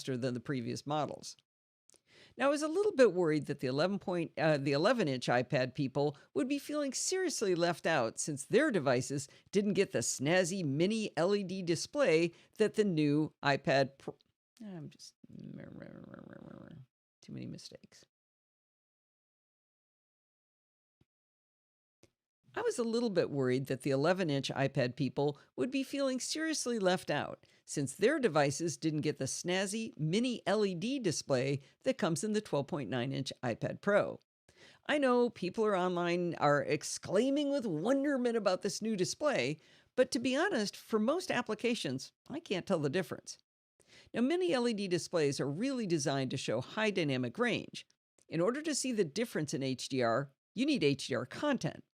faster than the previous models. Now, I was a little bit worried that the 11-inch iPad people would be feeling seriously left out since their devices didn't get the snazzy mini LED display that the new iPad Pro... I'm just... Too many mistakes. I was a little bit worried that the 11-inch iPad people would be feeling seriously left out since their devices didn't get the snazzy mini LED display that comes in the 12.9-inch iPad Pro. I know people online are exclaiming with wonderment about this new display, but to be honest, for most applications, I can't tell the difference. Now, mini LED displays are really designed to show high dynamic range. In order to see the difference in HDR, you need HDR content.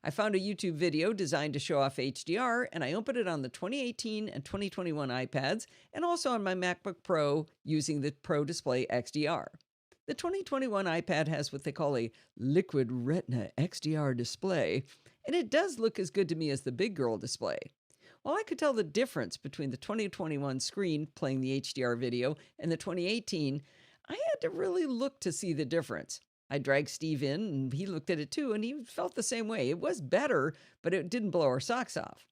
I found a YouTube video designed to show off HDR, and I opened it on the 2018 and 2021 iPads, and also on my MacBook Pro using the Pro Display XDR. The 2021 iPad has what they call a liquid retina XDR display, and it does look as good to me as the big girl display. While I could tell the difference between the 2021 screen playing the HDR video and the 2018, I had to really look to see the difference. I dragged Steve in, and he looked at it too, and he felt the same way. It was better, but it didn't blow our socks off.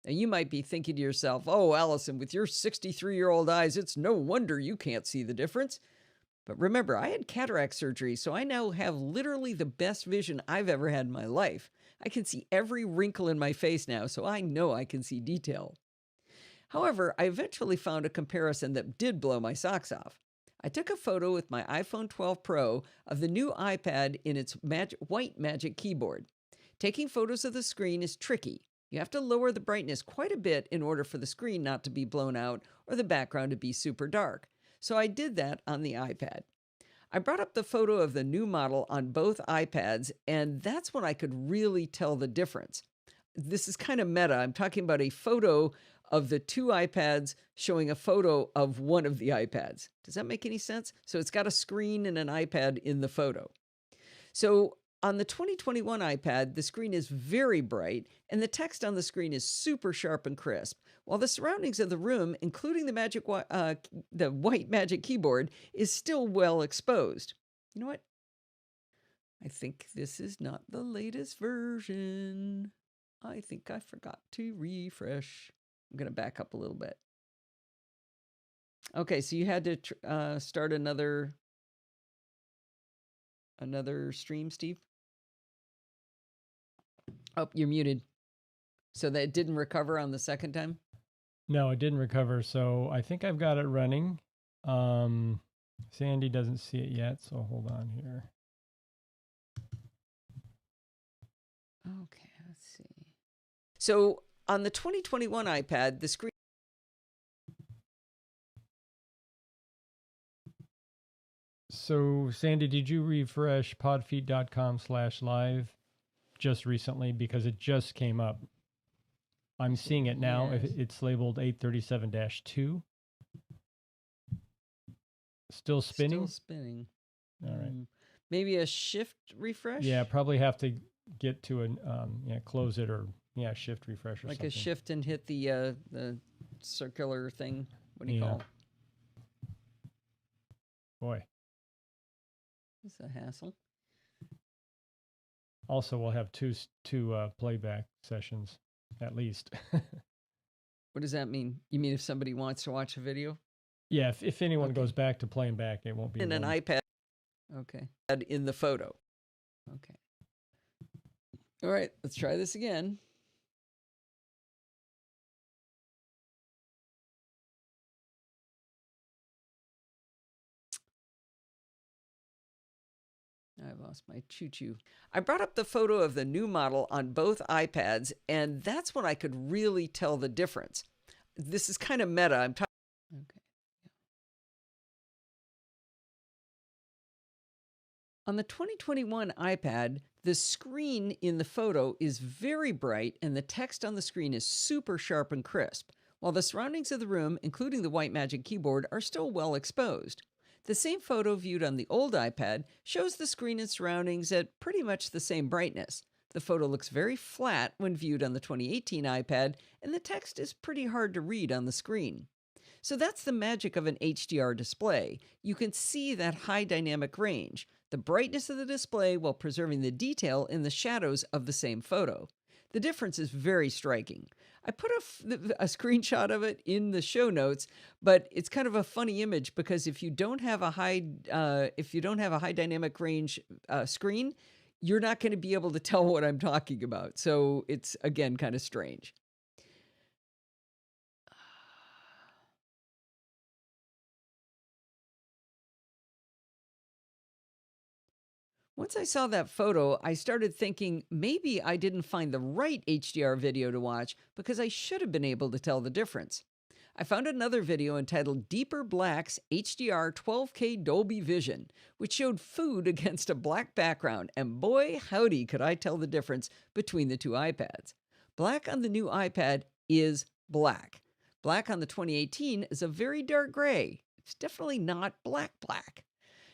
Now, you might be thinking to yourself, oh, Allison, with your 63-year-old eyes, it's no wonder you can't see the difference. But remember, I had cataract surgery, so I now have literally the best vision I've ever had in my life. I can see every wrinkle in my face now, so I know I can see detail. However, I eventually found a comparison that did blow my socks off. I took a photo with my iPhone 12 Pro of the new iPad in its white Magic Keyboard. Taking photos of the screen is tricky. You have to lower the brightness quite a bit in order for the screen not to be blown out or the background to be super dark. So I did that on the iPad. I brought up the photo of the new model on both iPads, and that's when I could really tell the difference. This is kind of meta. I'm talking about a photo of the two iPads showing a photo of one of the iPads. Does that make any sense? So it's got a screen and an iPad in the photo. So on the 2021 iPad, the screen is very bright and the text on the screen is super sharp and crisp, while the surroundings of the room, including the white Magic Keyboard, is still well exposed. You know what? I think this is not the latest version. I think I forgot to refresh. I'm going to back up a little bit. Okay, so you had to start another stream, Steve? Oh, you're muted. So that didn't recover on the second time? No, it didn't recover. So I think I've got it running. Sandy doesn't see it yet, so hold on here. Okay, let's see. So on the 2021 iPad, the screen... So, Sandy, did you refresh podfeet.com/live just recently? Because it just came up. I'm seeing it now. Yes. It's labeled 837-2. Still spinning? Still spinning. All right. Maybe a shift refresh? Yeah, probably have to get to close it or shift refresh or like something. A shift and hit the circular thing. What do you call it? Boy. It's a hassle. Also, we'll have two playback sessions at least. What does that mean? You mean if somebody wants to watch a video? Yeah, if anyone goes back to playing back, it won't be in an iPad. Okay. In the photo. Okay. All right, let's try this again. I lost my choo-choo. I brought up the photo of the new model on both iPads, and that's when I could really tell the difference. This is kind of meta. I'm talking. Okay. On the 2021 iPad, the screen in the photo is very bright and the text on the screen is super sharp and crisp, while the surroundings of the room, including the white Magic Keyboard, are still well exposed. The same photo viewed on the old iPad shows the screen and surroundings at pretty much the same brightness. The photo looks very flat when viewed on the 2018 iPad, and the text is pretty hard to read on the screen. So that's the magic of an HDR display. You can see that high dynamic range, the brightness of the display while preserving the detail in the shadows of the same photo. The difference is very striking. I put a screenshot of it in the show notes, but it's kind of a funny image because if you don't have a high dynamic range screen, you're not going to be able to tell what I'm talking about. So it's again kind of strange. Once I saw that photo, I started thinking maybe I didn't find the right HDR video to watch because I should have been able to tell the difference. I found another video entitled Deeper Black's HDR 12K Dolby Vision, which showed food against a black background, and boy howdy could I tell the difference between the two iPads. Black on the new iPad is black. Black on the 2018 is a very dark gray. It's definitely not black black.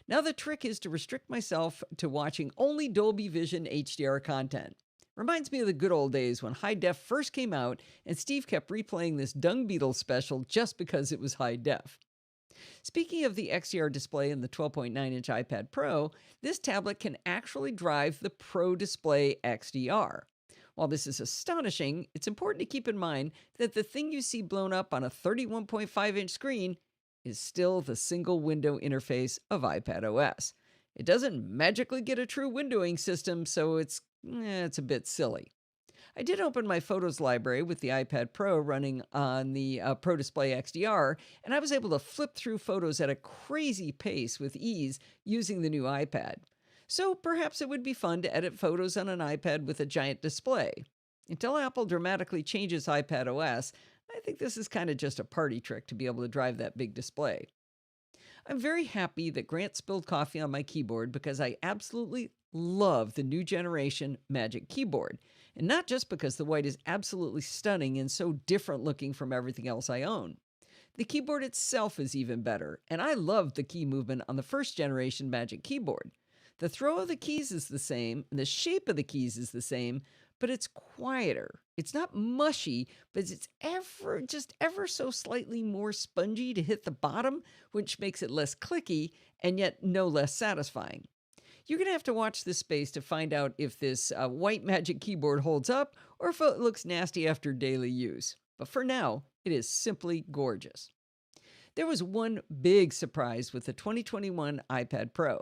Now the trick is to restrict myself to watching only Dolby Vision HDR content. Reminds me of the good old days when high def first came out and Steve kept replaying this Dung Beetle special just because it was high def. Speaking of the XDR display in the 12.9-inch iPad Pro, this tablet can actually drive the Pro Display XDR. While this is astonishing, it's important to keep in mind that the thing you see blown up on a 31.5-inch screen is still the single window interface of iPad OS. It doesn't magically get a true windowing system, so it's a bit silly. I did open my photos library with the iPad Pro running on the Pro Display XDR, and I was able to flip through photos at a crazy pace with ease using the new iPad. So perhaps it would be fun to edit photos on an iPad with a giant display. Until Apple dramatically changes iPad OS, I think this is kind of just a party trick to be able to drive that big display. I'm very happy that Grant spilled coffee on my keyboard because I absolutely love the new generation Magic Keyboard. And not just because the white is absolutely stunning and so different looking from everything else I own. The keyboard itself is even better, and I loved the key movement on the first generation Magic Keyboard. The throw of the keys is the same, and the shape of the keys is the same, but it's quieter. It's not mushy, but it's ever so slightly more spongy to hit the bottom, which makes it less clicky and yet no less satisfying. You're going to have to watch this space to find out if this white Magic Keyboard holds up or if it looks nasty after daily use. But for now, it is simply gorgeous. There was one big surprise with the 2021 iPad Pro.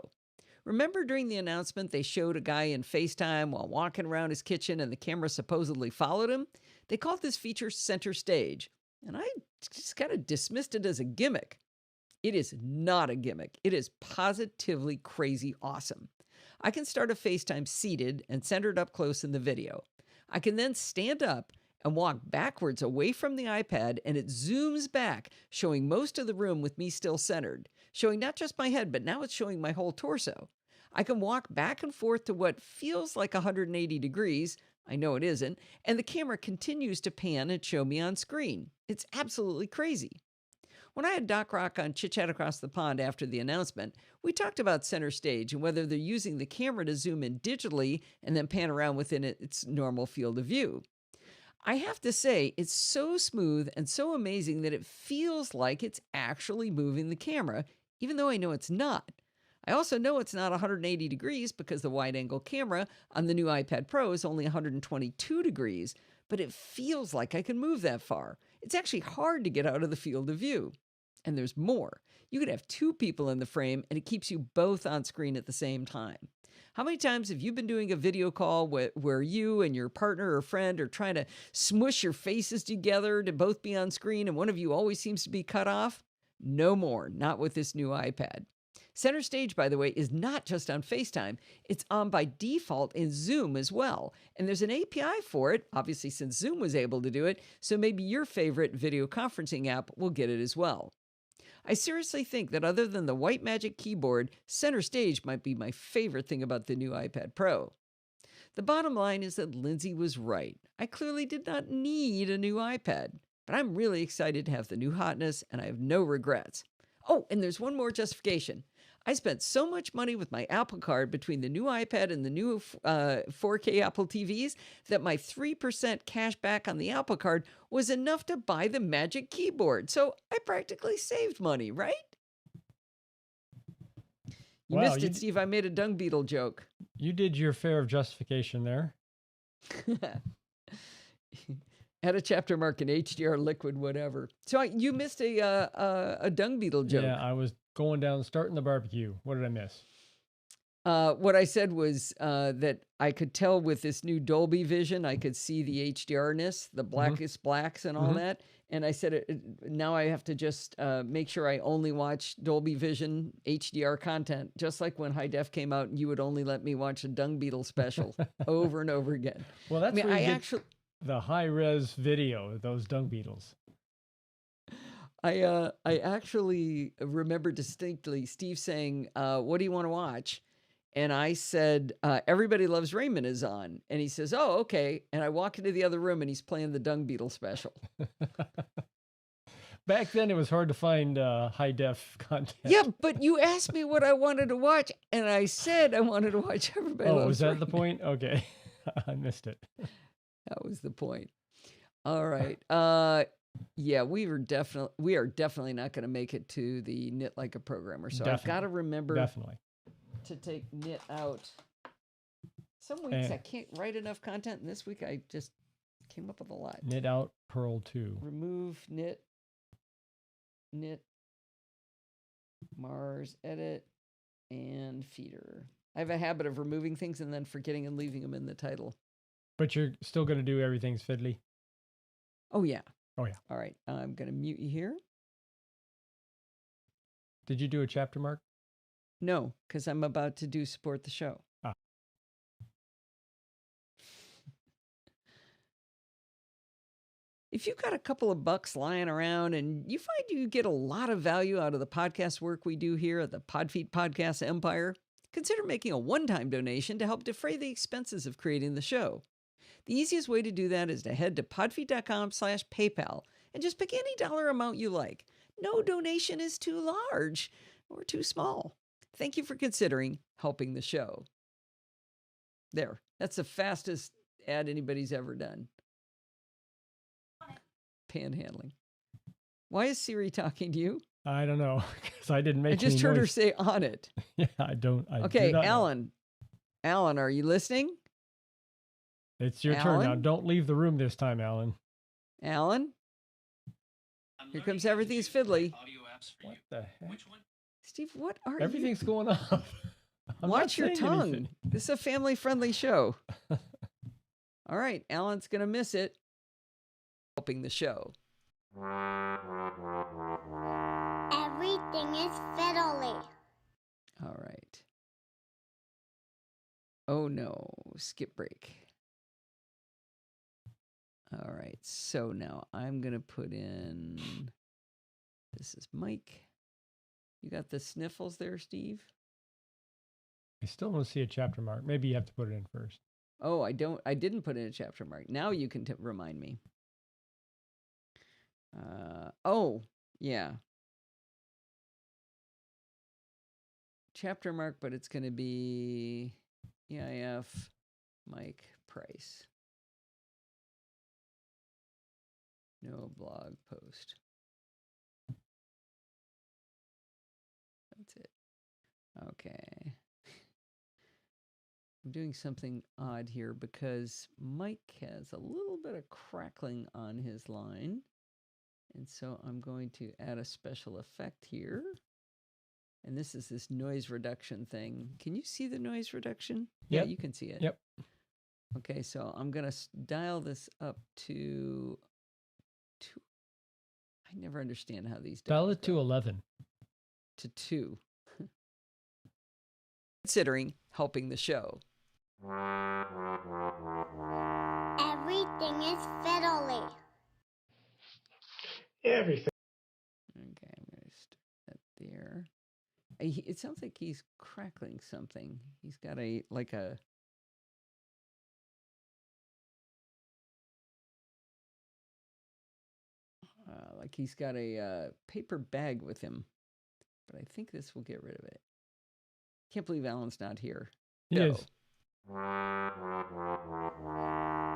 Remember during the announcement they showed a guy in FaceTime while walking around his kitchen and the camera supposedly followed him? They called this feature Center Stage, and I just kind of dismissed it as a gimmick. It is not a gimmick. It is positively crazy awesome. I can start a FaceTime seated and centered up close in the video. I can then stand up and walk backwards away from the iPad, and it zooms back, showing most of the room with me still centered, showing not just my head, but now it's showing my whole torso. I can walk back and forth to what feels like 180 degrees. I know it isn't, and the camera continues to pan and show me on screen. It's absolutely crazy. When I had Doc Rock on Chit Chat Across the Pond after the announcement, we talked about Center Stage and whether they're using the camera to zoom in digitally and then pan around within its normal field of view. I have to say, it's so smooth and so amazing that it feels like it's actually moving the camera, even though I know it's not. I also know it's not 180 degrees because the wide-angle camera on the new iPad Pro is only 122 degrees, but it feels like I can move that far. It's actually hard to get out of the field of view. And there's more. You could have two people in the frame, and it keeps you both on screen at the same time. How many times have you been doing a video call where you and your partner or friend are trying to smush your faces together to both be on screen and one of you always seems to be cut off? No more, not with this new iPad. Center Stage, by the way, is not just on FaceTime. It's on by default in Zoom as well. And there's an API for it, obviously since Zoom was able to do it, so maybe your favorite video conferencing app will get it as well. I seriously think that other than the white Magic Keyboard, Center Stage might be my favorite thing about the new iPad Pro. The bottom line is that Lindsay was right. I clearly did not need a new iPad, but I'm really excited to have the new hotness and I have no regrets. Oh, and there's one more justification. I spent so much money with my Apple Card between the new iPad and the new 4K Apple TVs that my 3% cash back on the Apple Card was enough to buy the Magic Keyboard. So I practically saved money, right? You Wow, missed it, Steve. I made a dung beetle joke. You did your fair of justification there. Add a chapter mark in HDR, liquid, whatever. So you missed a dung beetle joke. Yeah, I was going down, starting the barbecue. What did I miss? What I said was that I could tell with this new Dolby Vision, I could see the HDR-ness, the blackest blacks and all that. And I said, now I have to just make sure I only watch Dolby Vision HDR content, just like when High Def came out and you would only let me watch a Dung Beetle special over and over again. Well, that's where you get the high-res video of those dung beetles. I actually remember distinctly Steve saying, what do you want to watch? And I said, Everybody Loves Raymond is on. And he says, oh, okay. And I walk into the other room and he's playing the Dung Beetle special. Back then, it was hard to find high-def content. Yeah, but you asked me what I wanted to watch. And I said I wanted to watch Everybody Loves Raymond. Oh, was that the point? Okay. I missed it. That was the point. All right. Yeah, we are definitely not going to make it to the Knit Like a Programmer. So I've got to remember to take Knit out. Some weeks I can't write enough content, and this week I just came up with a lot. Knit out purl 2. Remove knit, Mars, edit, and feeder. I have a habit of removing things and then forgetting and leaving them in the title. But you're still going to do Everything's Fiddly? Oh, yeah. Oh, yeah. All right. I'm going to mute you here. Did you do a chapter mark? No, because I'm about to do support the show. Ah. If you've got a couple of bucks lying around and you find you get a lot of value out of the podcast work we do here at the Podfeet Podcast Empire, consider making a one-time donation to help defray the expenses of creating the show. The easiest way to do that is to head to podfeet.com/PayPal and just pick any dollar amount you like. No donation is too large or too small. Thank you for considering helping the show. There. That's the fastest ad anybody's ever done. Panhandling. Why is Siri talking to you? I don't know, because I didn't make I just any heard noise. her say on it. Yeah, I don't. Okay, do not Alan. know. Alan, are you listening? It's your turn now. Don't leave the room this time, Alan. Alan? Here comes Everything's Fiddly. What the heck? Which one? Steve, what are Everything's going off. Watch your tongue. This is a family-friendly show. All right, Alan's going to miss it. Helping the show. Everything is fiddly. All right. Oh no, skip break. All right, so now I'm going to put in, this is Mike. You got the sniffles there, Steve? I still don't see a chapter mark. Maybe you have to put it in first. Oh, I didn't put in a chapter mark. Now you can remind me. Oh, yeah. Chapter mark, but it's going to be EIF Mike Price. No blog post. That's it. Okay. I'm doing something odd here because Mike has a little bit of crackling on his line. And so I'm going to add a special effect here. And this is this noise reduction thing. Can you see the noise reduction? Yep. Yeah, you can see it. Yep. Okay, so I'm going to dial this up to 2. I never understand how these dial it to 11. To 2. Considering helping the show. Everything is fiddly. Everything. Okay, I'm going to start that there. It sounds like he's crackling something. He's got like he's got a paper bag with him. But I think this will get rid of it. Can't believe Alan's not here. He Go. is.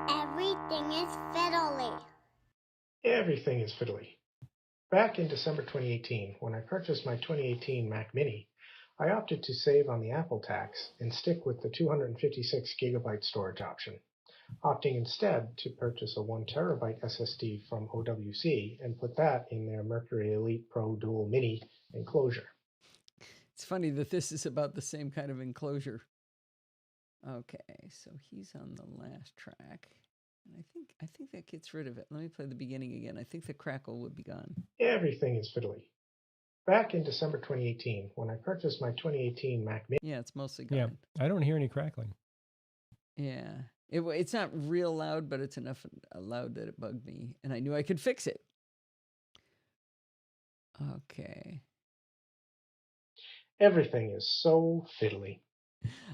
Everything is fiddly. Everything is fiddly. Back in December 2018, when I purchased my 2018 Mac Mini, I opted to save on the Apple tax and stick with the 256 gigabyte storage option, opting instead to purchase a 1 terabyte SSD from OWC and put that in their Mercury Elite Pro Dual Mini enclosure. It's funny that this is about the same kind of enclosure. Okay, so he's on the last track. And I think that gets rid of it. Let me play the beginning again. I think the crackle would be gone. Everything is fiddly. Back in December 2018, when I purchased my 2018 Mac Mini. Yeah, it's mostly gone. Yeah, I don't hear any crackling. Yeah. It's not real loud, but it's enough loud that it bugged me. And I knew I could fix it. Okay. Everything is so fiddly.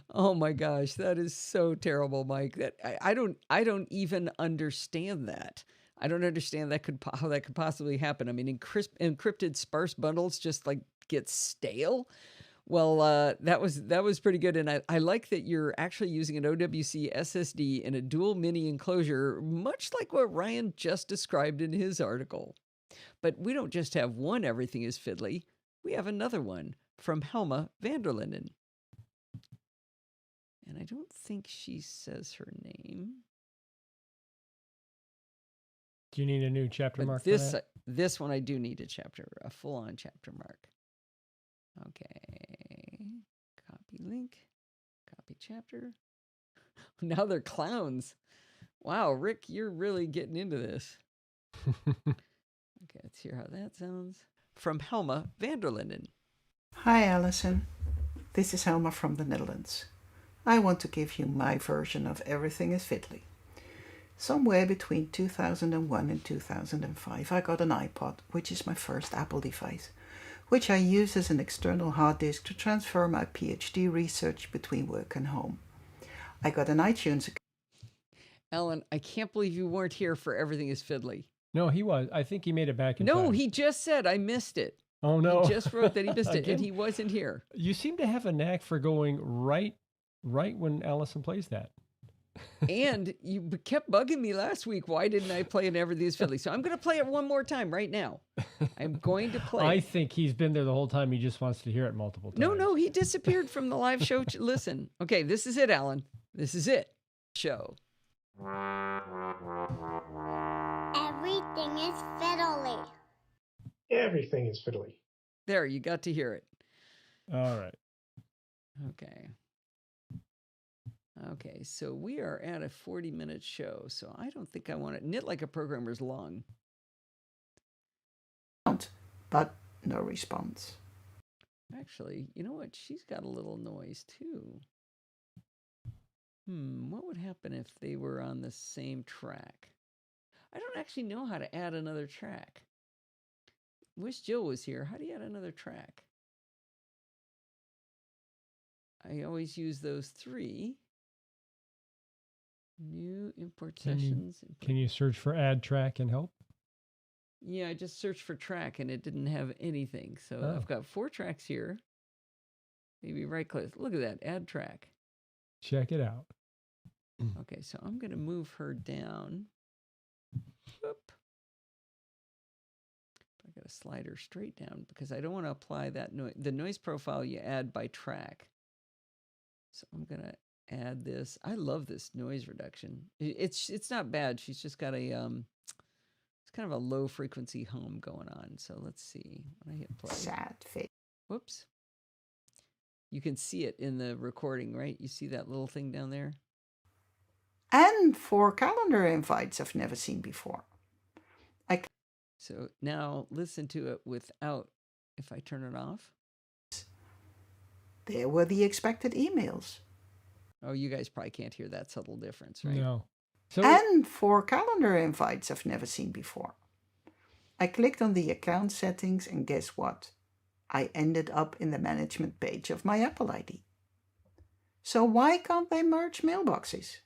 Oh my gosh, that is so terrible, Mike. That I don't even understand that. I don't understand how that could possibly happen. I mean, encrypted sparse bundles just like get stale. Well, that was pretty good, and I like that you're actually using an OWC SSD in a dual mini enclosure, much like what Ryan just described in his article. But we don't just have one Everything is Fiddly. We have another one from Helma Vanderlinden. And I don't think she says her name. Do you need a new chapter But mark this for that? this one I do need a full-on chapter mark. Okay. Copy link. Copy chapter. Now they're clowns. Wow, Rick, you're really getting into this. Okay, let's hear how that sounds. From Helma Vanderlinden. Hi Alison, this is Helma from the Netherlands. I want to give you my version of Everything is Fiddly. Somewhere between 2001 and 2005 I got an iPod, which is my first Apple device, which I use as an external hard disk to transfer my PhD research between work and home. I got an iTunes account. Alan, I can't believe you weren't here for Everything is Fiddly. No, he was. I think he made it back in time. No, he just said I missed it. Oh, no. He just wrote that he missed it, Again? and he wasn't here. You seem to have a knack for going right when Allison plays that. And you kept bugging me last week. Why didn't I play an Everything is Fiddly? So I'm going to play it one more time right now. I'm going to play I it. think he's been there the whole time. He just wants to hear it multiple times. No, he disappeared from the live show. Listen. Okay, this is it, Alan. This is it. Show. Everything is fiddly. Everything is fiddly. There, you got to hear it. All right. Okay. Okay, so we are at a 40-minute show, so I don't think I want to knit like a programmer's long. But no response. Actually, you know what? She's got a little noise too. What would happen if they were on the same track? I don't actually know how to add another track. Wish Jill was here. How do you add another track? I always use those three. New import sessions. Can you search for add track and help? Yeah, I just searched for track and it didn't have anything. So Oh. I've got 4 tracks here. Maybe right click. Look at that. Add track. Check it out. Okay, so I'm going to move her down. Whoop. I got to slide her straight down because I don't want to apply that the noise profile you add by track. So I'm going to add this. I love this noise reduction. It's not bad. She's just got a it's kind of a low frequency hum going on. So let's see when I hit play. Sad face. Whoops. You can see it in the recording, right? You see that little thing down there? And 4 calendar invites I've never seen before. So now listen to it without, if I turn it off. There were the expected emails. Oh, you guys probably can't hear that subtle difference, right? No. So And 4 calendar invites I've never seen before. I clicked on the account settings and guess what? I ended up in the management page of my Apple ID. So why can't they merge mailboxes?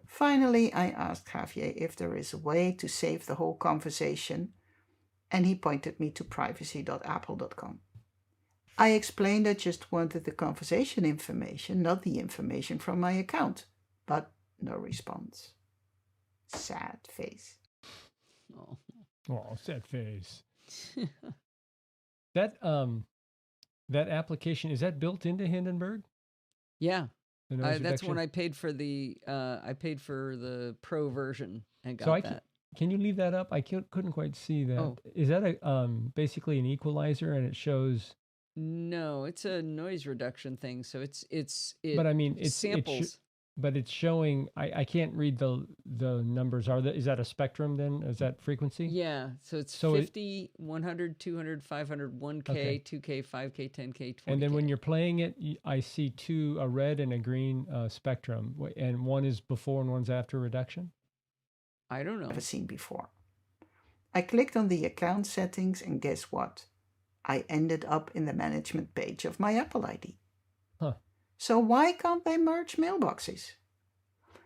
Finally, I asked Javier if there is a way to save the whole conversation, and he pointed me to privacy.apple.com. I explained I just wanted the conversation information, not the information from my account. But no response. Sad face. Oh. Oh, sad face. That that application, is that built into Hindenburg? Yeah. The noise That's when reduction? I paid for the pro version and got So I that. can you leave that up? I couldn't quite see that. Oh. Is that a basically an equalizer and it shows? No, it's a noise reduction thing. So it But I mean, samples. but it's showing. I can't read the numbers. Is that a spectrum then? Is that frequency? Yeah, so it's So 50, 100, 200, 500, 1K, Okay. 2K, 5K, 10K, 20K. And then when you're playing it, I see a red and a green spectrum, and one is before and one's after reduction. I don't know. Never seen before. I clicked on the account settings and guess what? I ended up in the management page of my Apple ID. Huh. So why can't they merge mailboxes?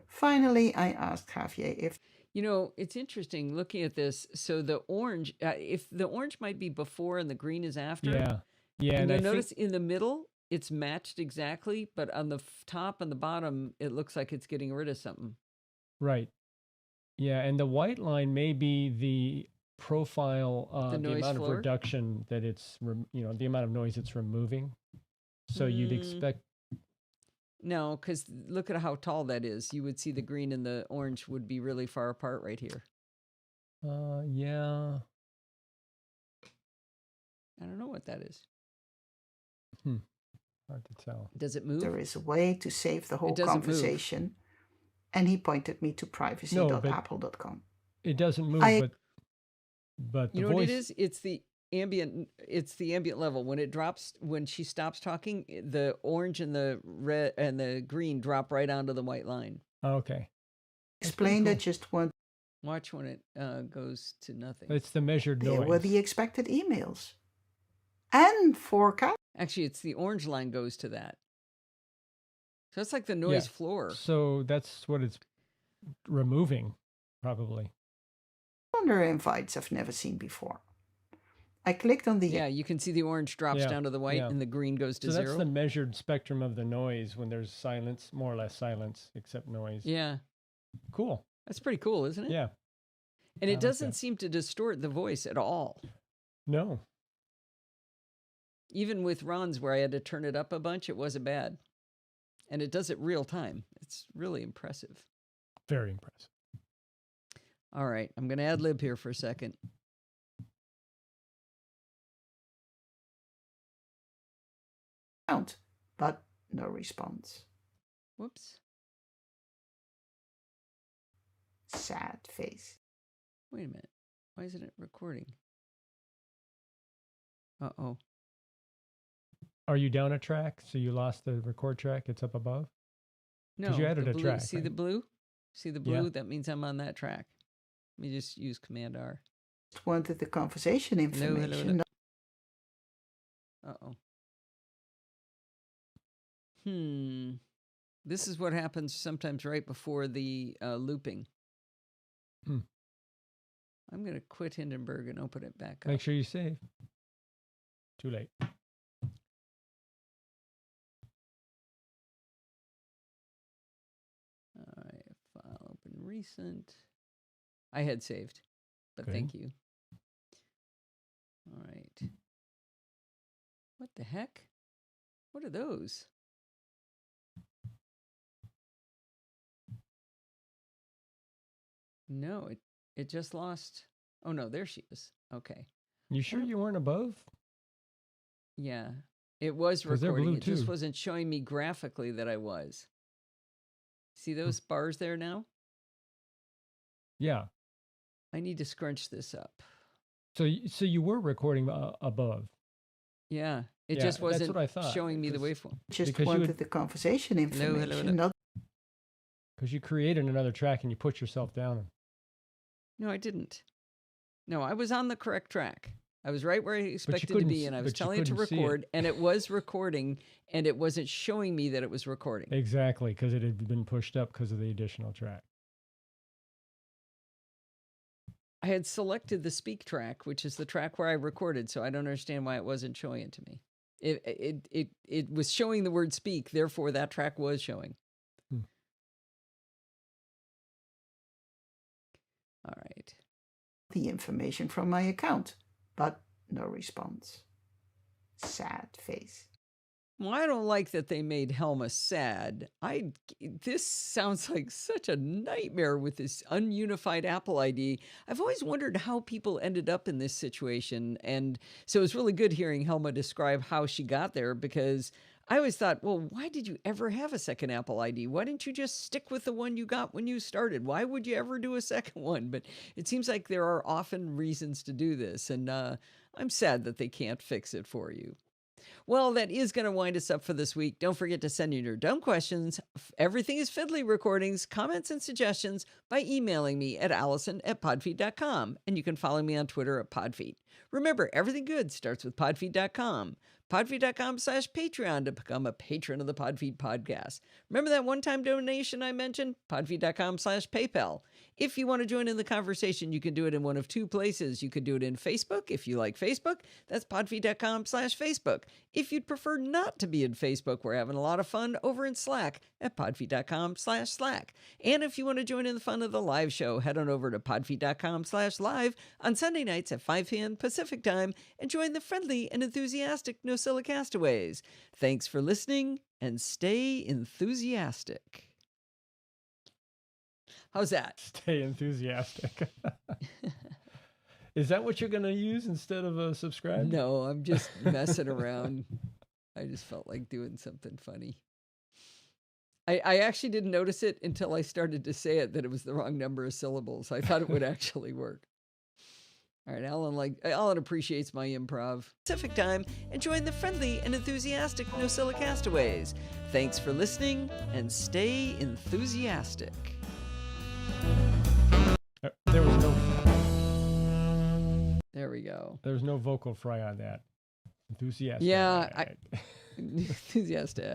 Finally, I asked Javier if... You know, it's interesting looking at this. So the orange, if the orange might be before and the green is after. Yeah. Yeah. And I you'll notice in the middle, it's matched exactly. But on the top and the bottom, it looks like it's getting rid of something. Right. Yeah. And the white line may be the profile, The the noise amount floor? of reduction that it's, the amount of noise it's removing. So you'd expect. No, because look at how tall that is. You would see the green and the orange would be really far apart right here. Yeah. I don't know what that is. Hard to tell. Does it move? there is a way to save the whole doesn't move. conversation. And he pointed me to privacy.apple.com. It doesn't move, but the You know voice. what it is? It's the ambient level. When she stops talking, the orange and the red and the green drop right onto the white line. Oh, okay. Explained cool. I just want... Watch when it goes to nothing. It's the measured There noise. were the expected emails. And forecast. Actually, it's the orange line goes to that. So it's like the noise floor. So that's what it's removing, probably. Calendar invites I've never seen before. I clicked on the... Yeah, you can see the orange drops down to the white and the green goes to zero. So that's the measured spectrum of the noise when there's silence, more or less silence, except noise. Yeah. Cool. That's pretty cool, isn't it? Yeah. And it doesn't seem to distort the voice at all. No. Even with Ron's where I had to turn it up a bunch, it wasn't bad. And it does it real time. It's really impressive. Very impressive. All right, I'm going to ad lib here for a second. But no response. Whoops. Sad face. Wait a minute. Why isn't it recording? Uh-oh. Are you down a track? So you lost the record track? It's up above? No. You added the a blue, track. See right? the blue? See the blue? Yeah. That means I'm on that track. Let me just use Command R. Just wanted the conversation information. Uh-oh. This is what happens sometimes right before the looping. I'm going to quit Hindenburg and open it back up. Make sure you save. Too late. All right, file open recent. I had saved, but Good. thank you. All right. What the heck? What are those? No, it just lost. Oh no, there she is. Okay. You sure you weren't above? Yeah. It was 'Cause they're recording. blue, It just too. wasn't showing me graphically that I was. See those bars there now? Yeah. I need to scrunch this up. So you were recording above. Yeah. It Yeah, just that's wasn't what I thought, showing me the 'cause- waveform. Just Because you wanted would- the conversation information. hello. Not... Because you created another track and you put yourself down. No, I didn't. No, I was on the correct track. I was right where I expected to couldn't be, s- and I was but you telling it to couldn't see it. record, and it was recording, and it wasn't showing me that it was recording. Exactly, because it had been pushed up because of the additional track. I had selected the speak track, which is the track where I recorded, so I don't understand why it wasn't showing it to me. It was showing the word speak, therefore that track was showing. All right. The information from my account, but no response. Sad face. Well, I don't like that they made Helma sad. This sounds like such a nightmare with this ununified Apple ID. I've always wondered how people ended up in this situation. And so it's really good hearing Helma describe how she got there, because I always thought, well, why did you ever have a second Apple ID? Why didn't you just stick with the one you got when you started? Why would you ever do a second one? But it seems like there are often reasons to do this. And I'm sad that they can't fix it for you. Well, that is going to wind us up for this week. Don't forget to send in your dumb questions, Everything is Fiddly recordings, comments, and suggestions by emailing me at allison@podfeed.com. And you can follow me on Twitter at podfeed. Remember, everything good starts with podfeed.com. Podfeed.com/Patreon to become a patron of the Podfeed podcast. Remember that one-time donation I mentioned? Podfeed.com/PayPal. If you want to join in the conversation, you can do it in one of two places. You could do it in Facebook if you like Facebook. That's podfeed.com/Facebook. If you'd prefer not to be in Facebook, we're having a lot of fun over in Slack at podfeed.com/Slack. And if you want to join in the fun of the live show, head on over to podfeed.com/live on Sunday nights at 5 p.m. Pacific time and join the friendly and enthusiastic NosillaCastaways. Thanks for listening and stay enthusiastic. How's that? Stay enthusiastic. Is that what you're going to use instead of a subscribe? No, I'm just messing around. I just felt like doing something funny. I actually didn't notice it until I started to say it, that it was the wrong number of syllables. I thought it would actually work. All right, Alan appreciates my improv. Pacific time, and join the friendly and enthusiastic NosillaCastaways. Thanks for listening, and stay enthusiastic. There was no. There we go. There was no vocal fry on that. Enthusiastic. Yeah, enthusiastic.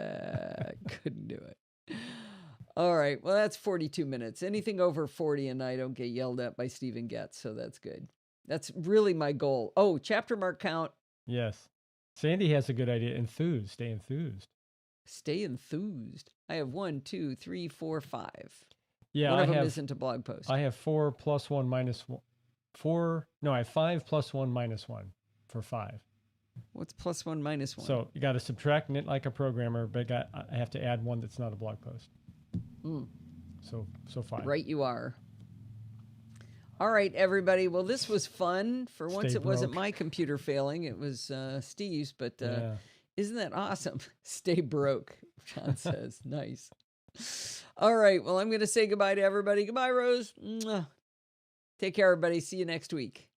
Couldn't do it. All right. Well, that's 42 minutes. Anything over 40 and I don't get yelled at by Stephen Getz, so that's good. That's really my goal. Oh, chapter mark count. Yes. Sandy has a good idea. Enthused. Stay enthused. Stay enthused. I have 1, 2, 3, 4, 5. Yeah, One of them isn't a blog post. I have 4 plus 1 minus 1. 4. No, I have 5 plus 1 minus 1 for 5. What's plus 1 minus 1? So you got to subtract it like a programmer, but I have to add one that's not a blog post. So 5. Right you are. All right, everybody. Well, this was fun. For once, it wasn't my computer failing. It was Steve's, but Yeah. Isn't that awesome? Stay broke, John says. Nice. All right. Well, I'm going to say goodbye to everybody. Goodbye, Rose. Mwah. Take care, everybody. See you next week.